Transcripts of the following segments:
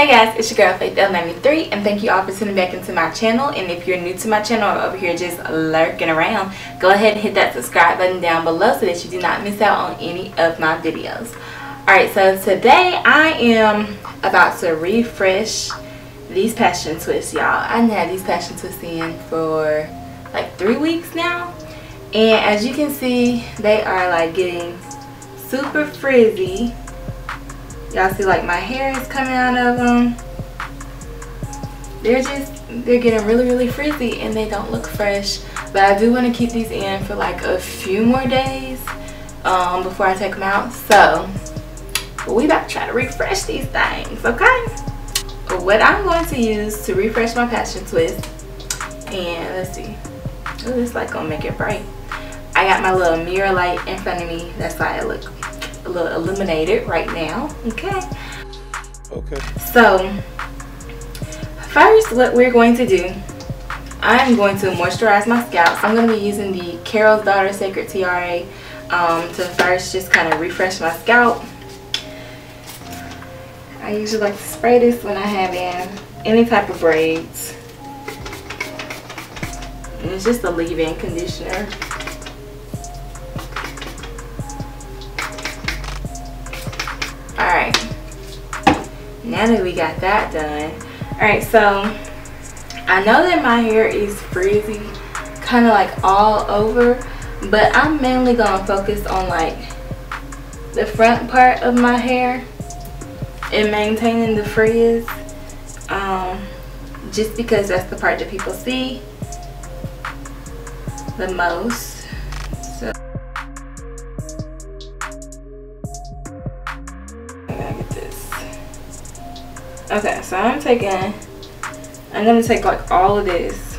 Hey guys, it's your girl Faith L93 and thank you all for tuning back into my channel. And if you're new to my channel or over here just lurking around, go ahead and hit that subscribe button down below so that you do not miss out on any of my videos. Alright, so today I am about to refresh these passion twists, y'all. I done had these passion twists in for like 3 weeks now. And as you can see, they are like getting super frizzy. Y'all see like my hair is coming out of them. They're getting really frizzy and they don't look fresh. But I do want to keep these in for like a few more days before I take them out. So we about to try to refresh these things, okay? What I'm going to use to refresh my passion twist, and let's see, oh, this light gonna make it bright. I got my little mirror light in front of me. That's why I look a little illuminated right now. Okay. So first, what we're going to do, I'm going to moisturize my scalp. So I'm going to be using the Daughter Sacred Tiare to first just kind of refresh my scalp. I usually like to spray this when I have in any type of braids, and it's just a leave-in conditioner. Alright, now that we got that done, alright, so I know that my hair is frizzy kind of like all over, but I'm mainly going to focus on like the front part of my hair and maintaining the frizz, just because that's the part that people see the most. So okay, so I'm gonna take like all of this,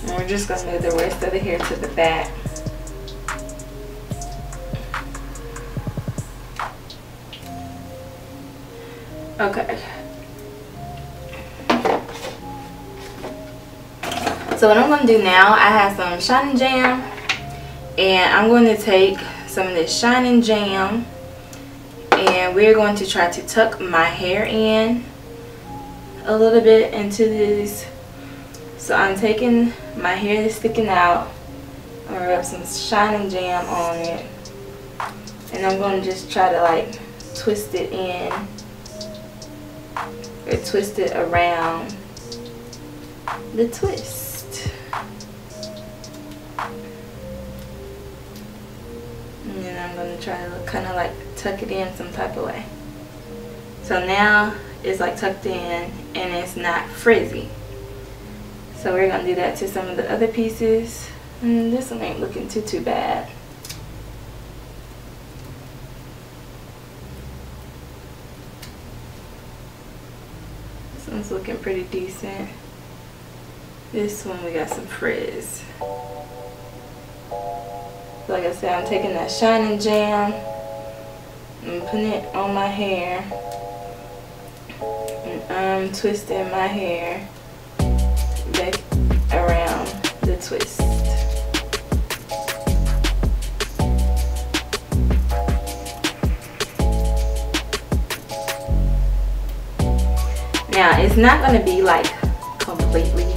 and we're just gonna move the rest of the hair to the back. Okay. So what I'm gonna do now, I have some Shin N Jam, and I'm going to take some of this Shin N Jam, and we're going to try to tuck my hair in a little bit into this. So I'm taking my hair that's sticking out, I'm going to rub some Shin N Jam on it, and I'm going to just try to like twist it in, or twist it around the twist. And then I'm going to try to kind of like tuck it in some type of way. So now it's like tucked in and it's not frizzy. So we're going to do that to some of the other pieces. And this one ain't looking too bad. This one's looking pretty decent. This one we got some frizz. Like I said, I'm taking that Shin N Jam and putting it on my hair, and I'm twisting my hair back around the twist. Now it's not going to be like completely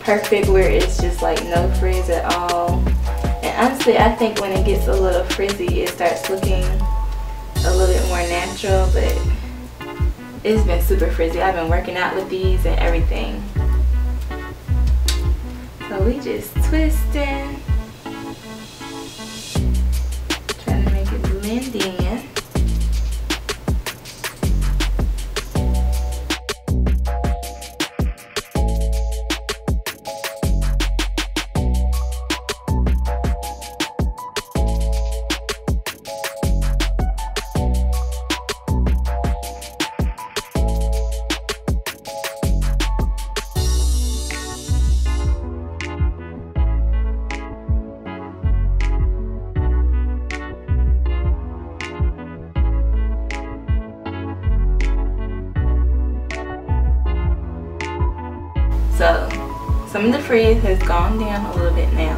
perfect where it's just like no frizz at all. And honestly, I think when it gets a little frizzy, it starts looking a little bit more natural, but it's been super frizzy. I've been working out with these and everything. So we just twisting, trying to make it blend in. So some of the frizz has gone down a little bit now,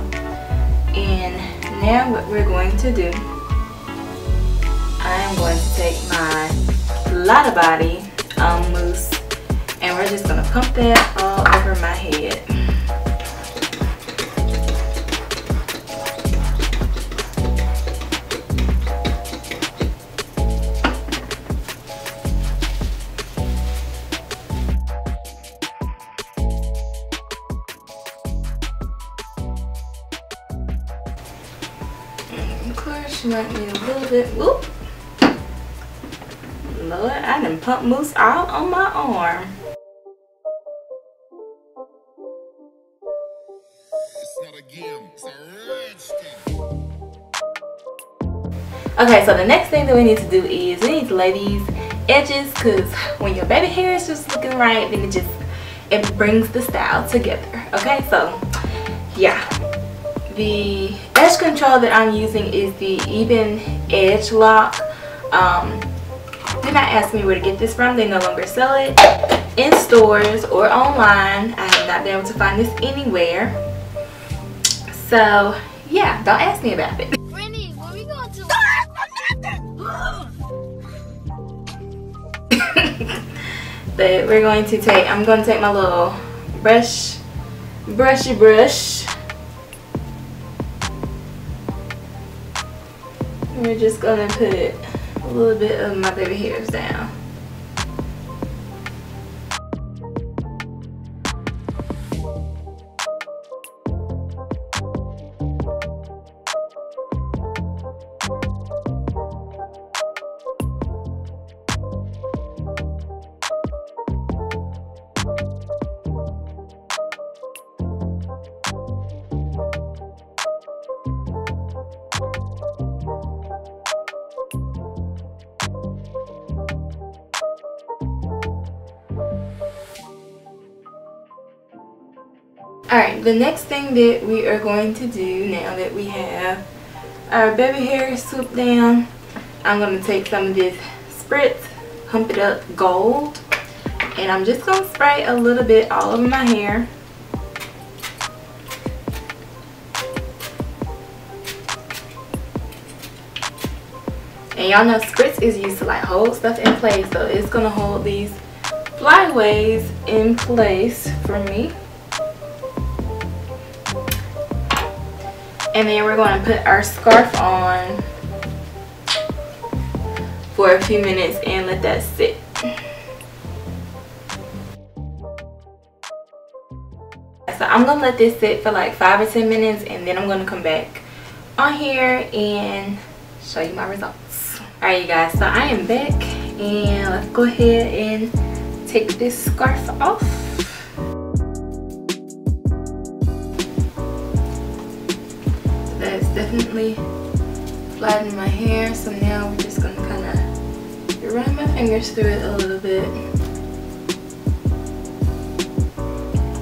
and now what we're going to do, I am going to take my Lotta body mousse, and we're just gonna pump that all over my head. Of course, you might need a little bit. Whoop. Lord, I done pump mousse all on my arm. Okay, so the next thing that we need to do is we need to lay these edges, because when your baby hair is just looking right, then it brings the style together. Okay, so yeah, the edge control that I'm using is the Even Edge Lock. Do not ask me where to get this from. They no longer sell it in stores or online. I have not been able to find this anywhere. So yeah, don't ask me about it. Brittany, where we going to? But we're going to take, I'm going to take my little brushy brush. We're just going to put a little bit of my baby hairs down. Alright, the next thing that we are going to do now that we have our baby hair swooped down, I'm going to take some of this Spritz Pump It Up Gold, and I'm just going to spray a little bit all over my hair. And y'all know Spritz is used to like hold stuff in place, so it's going to hold these flyaways in place for me. And then we're going to put our scarf on for a few minutes and let that sit. So I'm going to let this sit for like 5 or 10 minutes, and then I'm going to come back on here and show you my results. Alright you guys, so I am back, and let's go ahead and take this scarf off. That's definitely flattened my hair, so now we're just going to kind of run my fingers through it a little bit.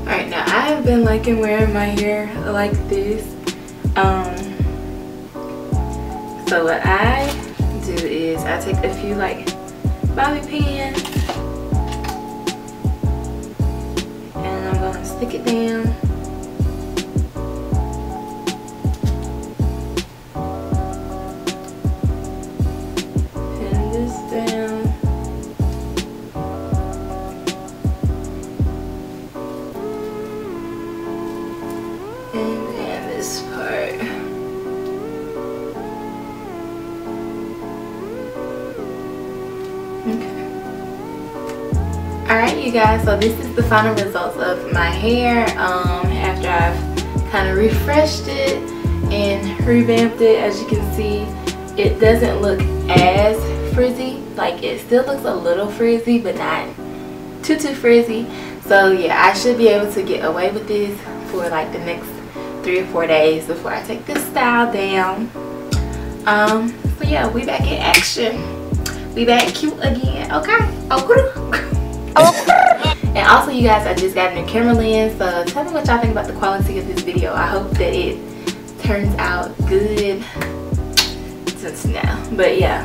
Alright, now I have been liking wearing my hair like this. So what I do is I take a few like bobby pins and I'm going to stick it down. Alright you guys, so this is the final results of my hair after I've kind of refreshed it and revamped it. As you can see, it doesn't look as frizzy. Like, it still looks a little frizzy, but not too frizzy. So yeah, I should be able to get away with this for like the next 3 or 4 days before I take this style down. So yeah, we back in action. We back cute again. Okay. And also you guys, I just got a new camera lens, so tell me what y'all think about the quality of this video. I hope that it turns out good since now. But yeah,